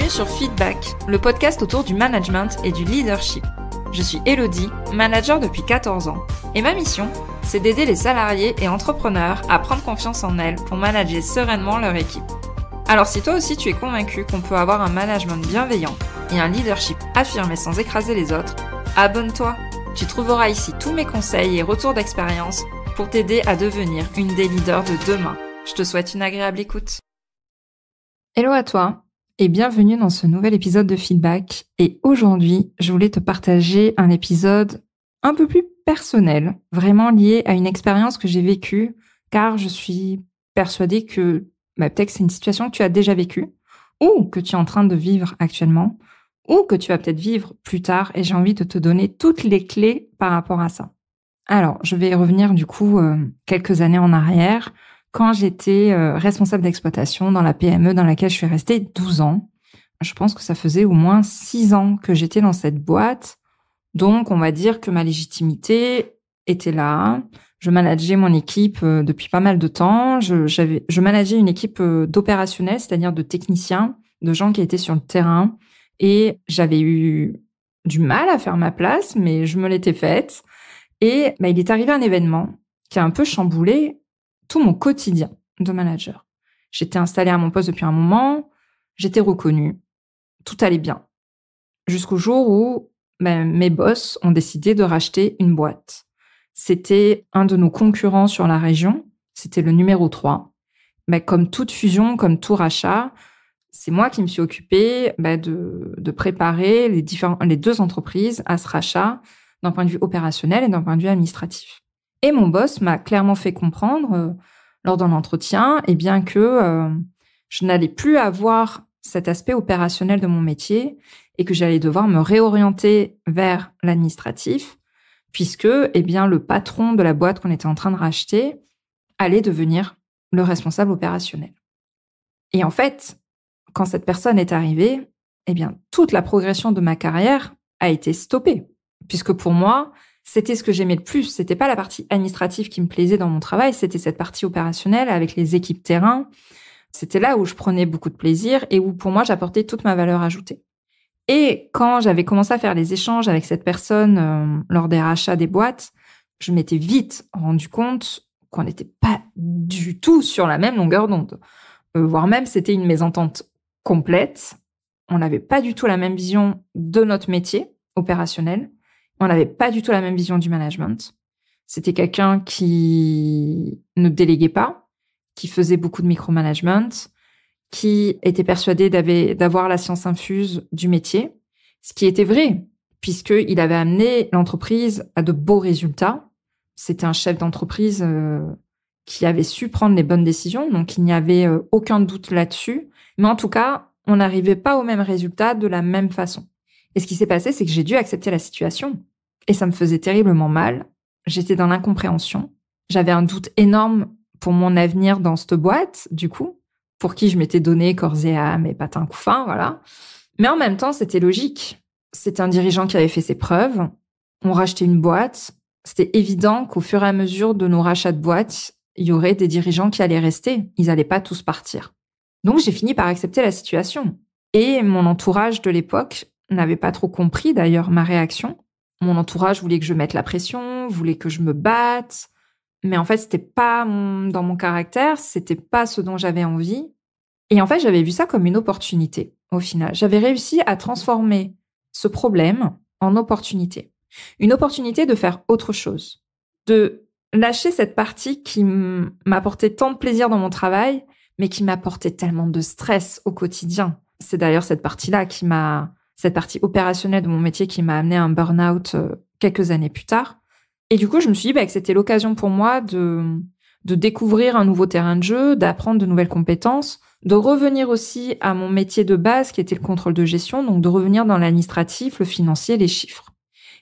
Bienvenue sur Feedback, le podcast autour du management et du leadership. Je suis Elodie, manager depuis 14 ans, et ma mission, c'est d'aider les salariés et entrepreneurs à prendre confiance en elles pour manager sereinement leur équipe. Alors si toi aussi tu es convaincu qu'on peut avoir un management bienveillant et un leadership affirmé sans écraser les autres, abonne-toi. Tu trouveras ici tous mes conseils et retours d'expérience pour t'aider à devenir une des leaders de demain. Je te souhaite une agréable écoute. Hello à toi et bienvenue dans ce nouvel épisode de Feedback. Et aujourd'hui, je voulais te partager un épisode un peu plus personnel, vraiment lié à une expérience que j'ai vécue, car je suis persuadée que peut-être c'est une situation que tu as déjà vécue, ou que tu es en train de vivre actuellement, ou que tu vas peut-être vivre plus tard, et j'ai envie de te donner toutes les clés par rapport à ça. Alors, je vais revenir du coup quelques années en arrière, quand j'étais responsable d'exploitation dans la PME dans laquelle je suis restée 12 ans. Je pense que ça faisait au moins 6 ans que j'étais dans cette boîte. Donc, on va dire que ma légitimité était là. Je manageais mon équipe depuis pas mal de temps. Je manageais une équipe d'opérationnels, c'est-à-dire de techniciens, de gens qui étaient sur le terrain. Et j'avais eu du mal à faire ma place, mais je me l'étais faite. Et il est arrivé un événement qui a un peu chamboulé tout mon quotidien de manager. J'étais installée à mon poste depuis un moment, j'étais reconnue, tout allait bien. Jusqu'au jour où mes boss ont décidé de racheter une boîte. C'était un de nos concurrents sur la région, c'était le numéro 3. Comme toute fusion, comme tout rachat, c'est moi qui me suis occupée de préparer les deux entreprises à ce rachat d'un point de vue opérationnel et d'un point de vue administratif. Et mon boss m'a clairement fait comprendre lors d'un entretien que je n'allais plus avoir cet aspect opérationnel de mon métier et que j'allais devoir me réorienter vers l'administratif puisque le patron de la boîte qu'on était en train de racheter allait devenir le responsable opérationnel. Et en fait, quand cette personne est arrivée, toute la progression de ma carrière a été stoppée puisque pour moi, c'était ce que j'aimais le plus. C'était pas la partie administrative qui me plaisait dans mon travail, c'était cette partie opérationnelle avec les équipes terrain. C'était là où je prenais beaucoup de plaisir et où, pour moi, j'apportais toute ma valeur ajoutée. Et quand j'avais commencé à faire les échanges avec cette personne lors des rachats des boîtes, je m'étais vite rendu compte qu'on n'était pas du tout sur la même longueur d'onde. Voire même, c'était une mésentente complète. On n'avait pas du tout la même vision de notre métier opérationnel. On n'avait pas du tout la même vision du management. C'était quelqu'un qui ne déléguait pas, qui faisait beaucoup de micromanagement, qui était persuadé d'avoir la science infuse du métier, ce qui était vrai, puisqu'il avait amené l'entreprise à de beaux résultats. C'était un chef d'entreprise qui avait su prendre les bonnes décisions, donc il n'y avait aucun doute là-dessus. Mais en tout cas, on n'arrivait pas au même résultat de la même façon. Et ce qui s'est passé, c'est que j'ai dû accepter la situation. Et ça me faisait terriblement mal. J'étais dans l'incompréhension. J'avais un doute énorme pour mon avenir dans cette boîte, du coup, pour qui je m'étais donné corps et âme et patin couffin, voilà. Mais en même temps, c'était logique. C'était un dirigeant qui avait fait ses preuves. On rachetait une boîte. C'était évident qu'au fur et à mesure de nos rachats de boîtes, il y aurait des dirigeants qui allaient rester. Ils n'allaient pas tous partir. Donc, j'ai fini par accepter la situation. Et mon entourage de l'époque n'avait pas trop compris, d'ailleurs, ma réaction. Mon entourage voulait que je mette la pression, voulait que je me batte. Mais en fait, c'était pas dans mon caractère, c'était pas ce dont j'avais envie. Et en fait, j'avais vu ça comme une opportunité, au final. J'avais réussi à transformer ce problème en opportunité. Une opportunité de faire autre chose. De lâcher cette partie qui m'apportait tant de plaisir dans mon travail, mais qui m'apportait tellement de stress au quotidien. C'est d'ailleurs cette partie-là cette partie opérationnelle de mon métier qui m'a amené à un burn-out quelques années plus tard. Et du coup, je me suis dit que c'était l'occasion pour moi de découvrir un nouveau terrain de jeu, d'apprendre de nouvelles compétences, de revenir aussi à mon métier de base qui était le contrôle de gestion, donc de revenir dans l'administratif, le financier, les chiffres.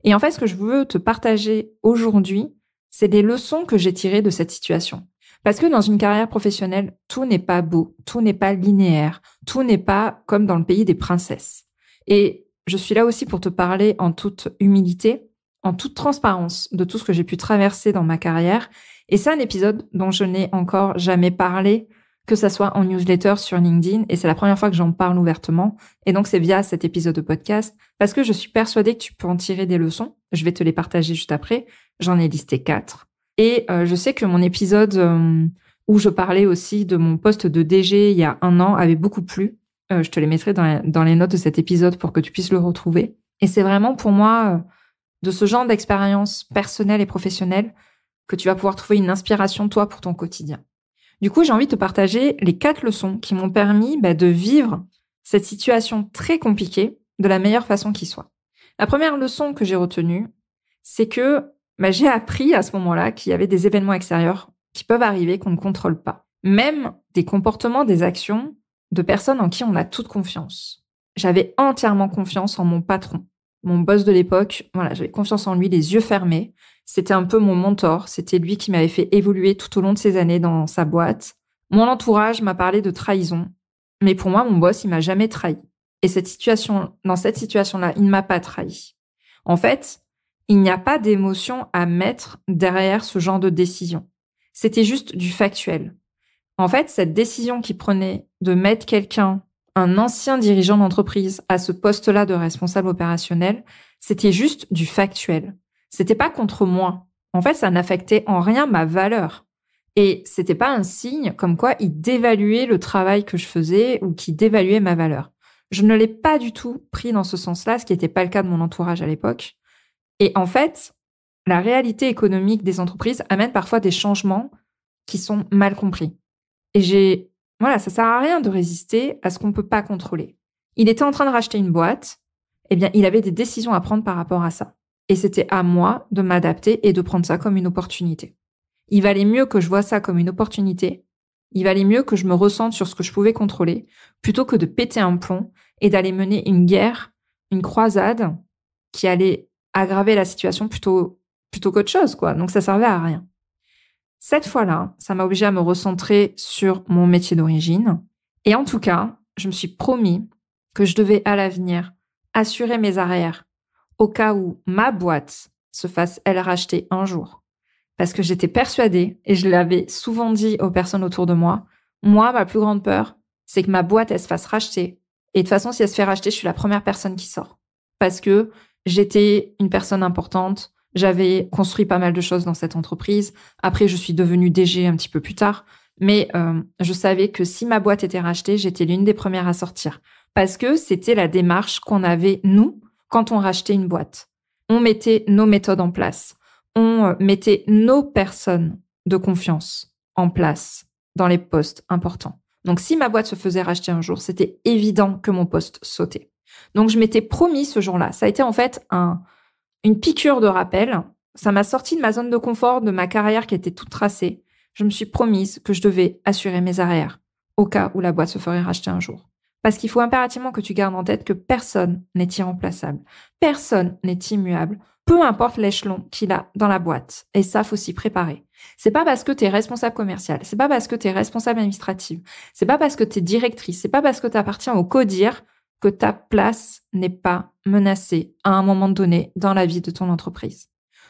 Et en fait, ce que je veux te partager aujourd'hui, c'est des leçons que j'ai tirées de cette situation. Parce que dans une carrière professionnelle, tout n'est pas beau, tout n'est pas linéaire, tout n'est pas comme dans le pays des princesses. Et je suis là aussi pour te parler en toute humilité, en toute transparence de tout ce que j'ai pu traverser dans ma carrière. Et c'est un épisode dont je n'ai encore jamais parlé que ça soit en newsletter sur LinkedIn, et c'est la première fois que j'en parle ouvertement, et donc c'est via cet épisode de podcast, parce que je suis persuadée que tu peux en tirer des leçons. Je vais te les partager juste après. J'en ai listé 4. Et je sais que mon épisode où je parlais aussi de mon poste de DG il y a 1 an avait beaucoup plu. Je te les mettrai dans les notes de cet épisode pour que tu puisses le retrouver. Et c'est vraiment pour moi de ce genre d'expérience personnelle et professionnelle que tu vas pouvoir trouver une inspiration, toi, pour ton quotidien. Du coup, j'ai envie de te partager les 4 leçons qui m'ont permis de vivre cette situation très compliquée de la meilleure façon qui soit. La première leçon que j'ai retenue, c'est que j'ai appris à ce moment-là qu'il y avait des événements extérieurs qui peuvent arriver qu'on ne contrôle pas. Même des comportements, des actions de personnes en qui on a toute confiance. J'avais entièrement confiance en mon patron, mon boss de l'époque. Voilà, j'avais confiance en lui, les yeux fermés. C'était un peu mon mentor. C'était lui qui m'avait fait évoluer tout au long de ces années dans sa boîte. Mon entourage m'a parlé de trahison. Mais pour moi, mon boss, il m'a jamais trahi. Et dans cette situation-là, il ne m'a pas trahi. En fait, il n'y a pas d'émotion à mettre derrière ce genre de décision. C'était juste du factuel. En fait, cette décision qu'il prenait de mettre quelqu'un, un ancien dirigeant d'entreprise, à ce poste-là de responsable opérationnel, c'était juste du factuel. C'était pas contre moi. En fait, ça n'affectait en rien ma valeur. Et c'était pas un signe comme quoi il dévaluait le travail que je faisais ou qu'il dévaluait ma valeur. Je ne l'ai pas du tout pris dans ce sens-là, ce qui n'était pas le cas de mon entourage à l'époque. Et en fait, la réalité économique des entreprises amène parfois des changements qui sont mal compris. Et ça sert à rien de résister à ce qu'on peut pas contrôler. Il était en train de racheter une boîte. Eh bien, il avait des décisions à prendre par rapport à ça. Et c'était à moi de m'adapter et de prendre ça comme une opportunité. Il valait mieux que je vois ça comme une opportunité. Il valait mieux que je me ressente sur ce que je pouvais contrôler plutôt que de péter un plomb et d'aller mener une guerre, une croisade qui allait aggraver la situation plutôt qu'autre chose, quoi. Donc, ça servait à rien. Cette fois-là, ça m'a obligée à me recentrer sur mon métier d'origine. Et en tout cas, je me suis promis que je devais à l'avenir assurer mes arrières au cas où ma boîte se fasse, elle, racheter un jour. Parce que j'étais persuadée, et je l'avais souvent dit aux personnes autour de moi, moi, ma plus grande peur, c'est que ma boîte, elle se fasse racheter. Et de toute façon, si elle se fait racheter, je suis la première personne qui sort. Parce que j'étais une personne importante, j'avais construit pas mal de choses dans cette entreprise. Après, je suis devenue DG un petit peu plus tard. Mais je savais que si ma boîte était rachetée, j'étais l'une des premières à sortir. Parce que c'était la démarche qu'on avait, nous, quand on rachetait une boîte. On mettait nos méthodes en place. On mettait nos personnes de confiance en place dans les postes importants. Donc, si ma boîte se faisait racheter un jour, c'était évident que mon poste sautait. Donc, je m'étais promis ce jour-là. Ça a été en fait une piqûre de rappel. Ça m'a sorti de ma zone de confort, de ma carrière qui était toute tracée. Je me suis promise que je devais assurer mes arrières au cas où la boîte se ferait racheter un jour. Parce qu'il faut impérativement que tu gardes en tête que personne n'est irremplaçable. Personne n'est immuable. Peu importe l'échelon qu'il a dans la boîte. Et ça, faut s'y préparer. C'est pas parce que t'es responsable commercial, c'est pas parce que t'es responsable administrative, c'est pas parce que t'es directrice, c'est pas parce que t'appartiens au CODIR que ta place n'est pas menacée à un moment donné dans la vie de ton entreprise.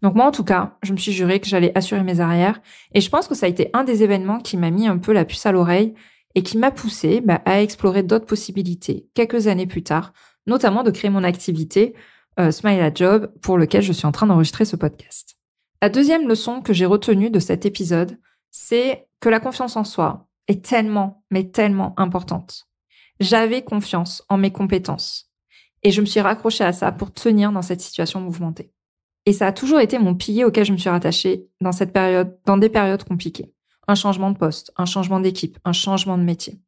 Donc moi, en tout cas, je me suis juré que j'allais assurer mes arrières. Et je pense que ça a été un des événements qui m'a mis un peu la puce à l'oreille et qui m'a poussé à explorer d'autres possibilités quelques années plus tard, notamment de créer mon activité Smile at Job, pour lequel je suis en train d'enregistrer ce podcast. La deuxième leçon que j'ai retenue de cet épisode, c'est que la confiance en soi est tellement, mais tellement importante. J'avais confiance en mes compétences et je me suis raccrochée à ça pour tenir dans cette situation mouvementée. Et ça a toujours été mon pilier auquel je me suis rattachée dans des périodes compliquées. Un changement de poste, un changement d'équipe, un changement de métier.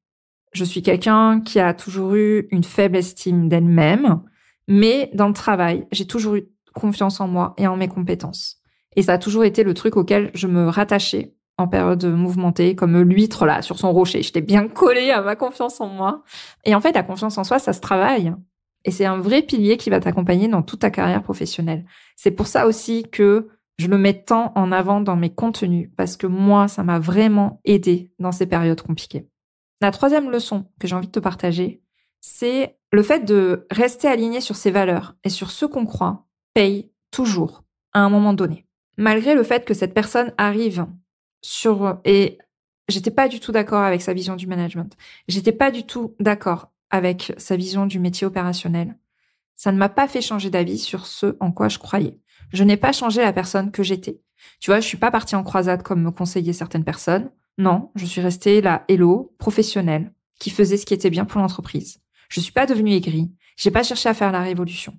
Je suis quelqu'un qui a toujours eu une faible estime d'elle-même, mais dans le travail, j'ai toujours eu confiance en moi et en mes compétences. Et ça a toujours été le truc auquel je me rattachais en période mouvementée, comme l'huître là sur son rocher. J'étais bien collée à ma confiance en moi. Et en fait, la confiance en soi, ça se travaille. Et c'est un vrai pilier qui va t'accompagner dans toute ta carrière professionnelle. C'est pour ça aussi que je le mets tant en avant dans mes contenus, parce que moi, ça m'a vraiment aidé dans ces périodes compliquées. La troisième leçon que j'ai envie de te partager, c'est le fait de rester aligné sur ses valeurs et sur ce qu'on croit paye toujours à un moment donné. Malgré le fait que cette personne arrive et j'étais pas du tout d'accord avec sa vision du management. J'étais pas du tout d'accord avec sa vision du métier opérationnel. Ça ne m'a pas fait changer d'avis sur ce en quoi je croyais. Je n'ai pas changé la personne que j'étais. Tu vois, je suis pas partie en croisade comme me conseillaient certaines personnes. Non, je suis restée la hello, professionnelle, qui faisait ce qui était bien pour l'entreprise. Je suis pas devenue aigrie. J'ai pas cherché à faire la révolution.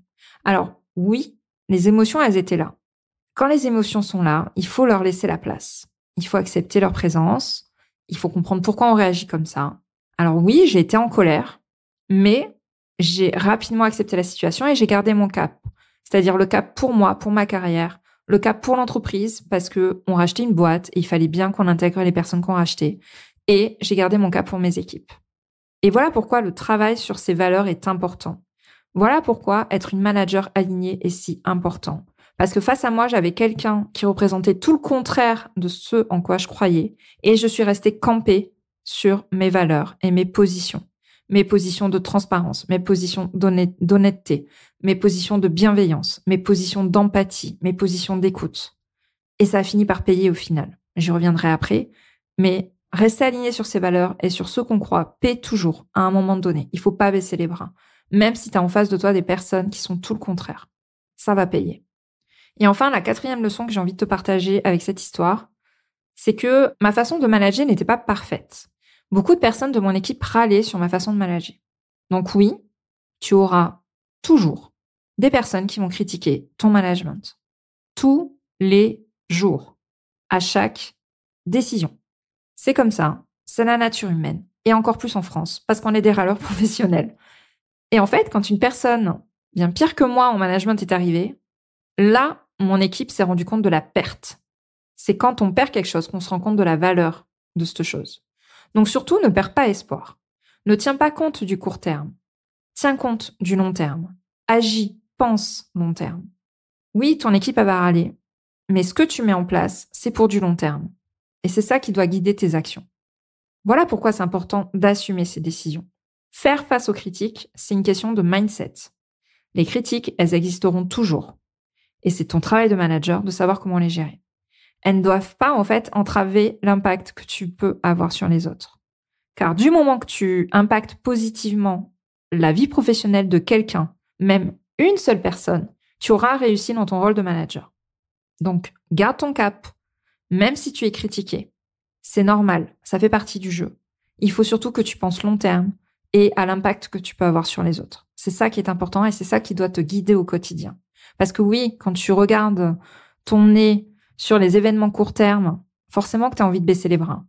Alors, oui, les émotions, elles étaient là. Quand les émotions sont là, il faut leur laisser la place. Il faut accepter leur présence. Il faut comprendre pourquoi on réagit comme ça. Alors oui, j'ai été en colère, mais j'ai rapidement accepté la situation et j'ai gardé mon cap. C'est-à-dire le cap pour moi, pour ma carrière, le cap pour l'entreprise, parce que on rachetait une boîte et il fallait bien qu'on intègre les personnes qu'on rachetait. Et j'ai gardé mon cap pour mes équipes. Et voilà pourquoi le travail sur ces valeurs est important. Voilà pourquoi être une manager alignée est si important. Parce que face à moi, j'avais quelqu'un qui représentait tout le contraire de ce en quoi je croyais. Et je suis restée campée sur mes valeurs et mes positions. Mes positions de transparence, mes positions d'honnêteté, mes positions de bienveillance, mes positions d'empathie, mes positions d'écoute. Et ça a fini par payer au final. J'y reviendrai après. Mais rester aligné sur ces valeurs et sur ce qu'on croit paie toujours à un moment donné. Il faut pas baisser les bras. Même si tu as en face de toi des personnes qui sont tout le contraire. Ça va payer. Et enfin, la 4e leçon que j'ai envie de te partager avec cette histoire, c'est que ma façon de manager n'était pas parfaite. Beaucoup de personnes de mon équipe râlaient sur ma façon de manager. Donc oui, tu auras toujours des personnes qui vont critiquer ton management. Tous les jours. À chaque décision. C'est comme ça. C'est la nature humaine. Et encore plus en France, parce qu'on est des râleurs professionnels. Et en fait, quand une personne bien pire que moi en management est arrivée, là, mon équipe s'est rendu compte de la perte. C'est quand on perd quelque chose qu'on se rend compte de la valeur de cette chose. Donc surtout, ne perds pas espoir. Ne tiens pas compte du court terme. Tiens compte du long terme. Agis, pense long terme. Oui, ton équipe va râler, mais ce que tu mets en place, c'est pour du long terme. Et c'est ça qui doit guider tes actions. Voilà pourquoi c'est important d'assumer ces décisions. Faire face aux critiques, c'est une question de mindset. Les critiques, elles existeront toujours. Et c'est ton travail de manager de savoir comment les gérer. Elles ne doivent pas, en fait, entraver l'impact que tu peux avoir sur les autres. Car du moment que tu impactes positivement la vie professionnelle de quelqu'un, même une seule personne, tu auras réussi dans ton rôle de manager. Donc, garde ton cap, même si tu es critiqué. C'est normal, ça fait partie du jeu. Il faut surtout que tu penses long terme et à l'impact que tu peux avoir sur les autres. C'est ça qui est important et c'est ça qui doit te guider au quotidien. Parce que oui, quand tu regardes ton nez sur les événements court terme, forcément que tu as envie de baisser les bras.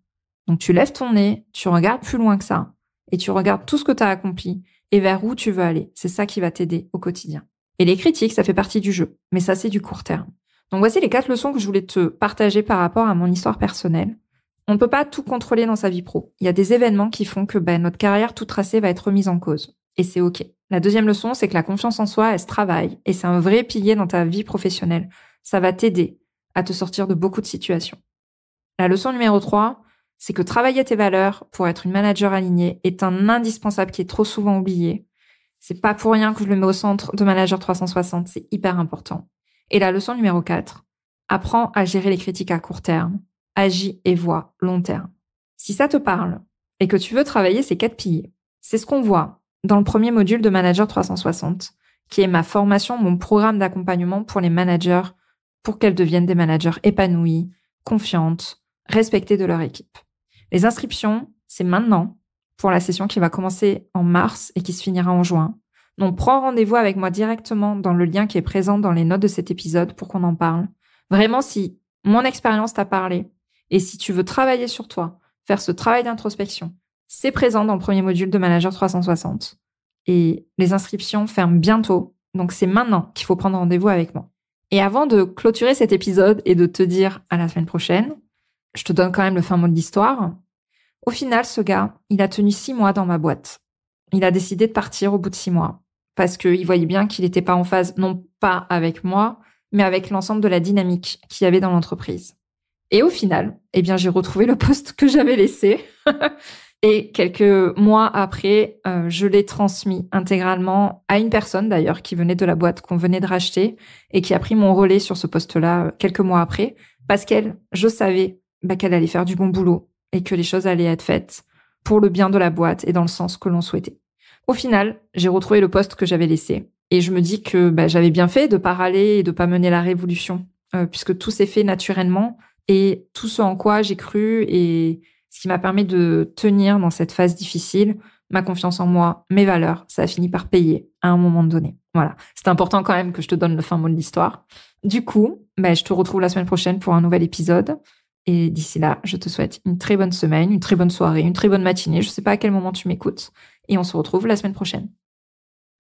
Donc tu lèves ton nez, tu regardes plus loin que ça et tu regardes tout ce que tu as accompli et vers où tu veux aller. C'est ça qui va t'aider au quotidien. Et les critiques, ça fait partie du jeu, mais ça c'est du court terme. Donc voici les 4 leçons que je voulais te partager par rapport à mon histoire personnelle. On ne peut pas tout contrôler dans sa vie pro. Il y a des événements qui font que notre carrière toute tracée va être remise en cause. Et c'est OK. La 2e leçon, c'est que la confiance en soi, elle se travaille. Et c'est un vrai pilier dans ta vie professionnelle. Ça va t'aider à te sortir de beaucoup de situations. La leçon numéro 3, c'est que travailler tes valeurs pour être une manager alignée est un indispensable qui est trop souvent oublié. C'est pas pour rien que je le mets au centre de Manager 360. C'est hyper important. Et la leçon numéro 4, apprends à gérer les critiques à court terme. Agis et vois long terme. Si ça te parle et que tu veux travailler ces 4 piliers, c'est ce qu'on voit dans le premier module de Manager 360, qui est ma formation, mon programme d'accompagnement pour les managers, pour qu'elles deviennent des managers épanouis, confiantes, respectées de leur équipe. Les inscriptions, c'est maintenant, pour la session qui va commencer en mars et qui se finira en juin. Donc prends rendez-vous avec moi directement dans le lien qui est présent dans les notes de cet épisode pour qu'on en parle. Vraiment, si mon expérience t'a parlé, et si tu veux travailler sur toi, faire ce travail d'introspection, c'est présent dans le premier module de Manager 360. Et les inscriptions ferment bientôt, donc c'est maintenant qu'il faut prendre rendez-vous avec moi. Et avant de clôturer cet épisode et de te dire à la semaine prochaine, je te donne quand même le fin mot de l'histoire. Au final, ce gars, il a tenu 6 mois dans ma boîte. Il a décidé de partir au bout de 6 mois, parce qu'il voyait bien qu'il n'était pas en phase, non pas avec moi, mais avec l'ensemble de la dynamique qu'il y avait dans l'entreprise. Et au final, j'ai retrouvé le poste que j'avais laissé. Et quelques mois après, je l'ai transmis intégralement à une personne d'ailleurs qui venait de la boîte qu'on venait de racheter et qui a pris mon relais sur ce poste-là quelques mois après parce je savais qu'elle allait faire du bon boulot et que les choses allaient être faites pour le bien de la boîte et dans le sens que l'on souhaitait. Au final, j'ai retrouvé le poste que j'avais laissé et je me dis que j'avais bien fait de pas râler et de pas mener la révolution puisque tout s'est fait naturellement et tout ce en quoi j'ai cru et ce qui m'a permis de tenir dans cette phase difficile, ma confiance en moi, mes valeurs, ça a fini par payer à un moment donné. Voilà, c'est important quand même que je te donne le fin mot de l'histoire. Du coup, je te retrouve la semaine prochaine pour un nouvel épisode. Et d'ici là, je te souhaite une très bonne semaine, une très bonne soirée, une très bonne matinée. Je sais pas à quel moment tu m'écoutes. Et on se retrouve la semaine prochaine.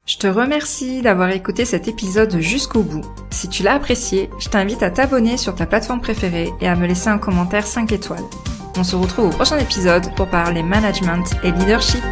Je te remercie d'avoir écouté cet épisode jusqu'au bout. Si tu l'as apprécié, je t'invite à t'abonner sur ta plateforme préférée et à me laisser un commentaire 5 étoiles. On se retrouve au prochain épisode pour parler management et leadership.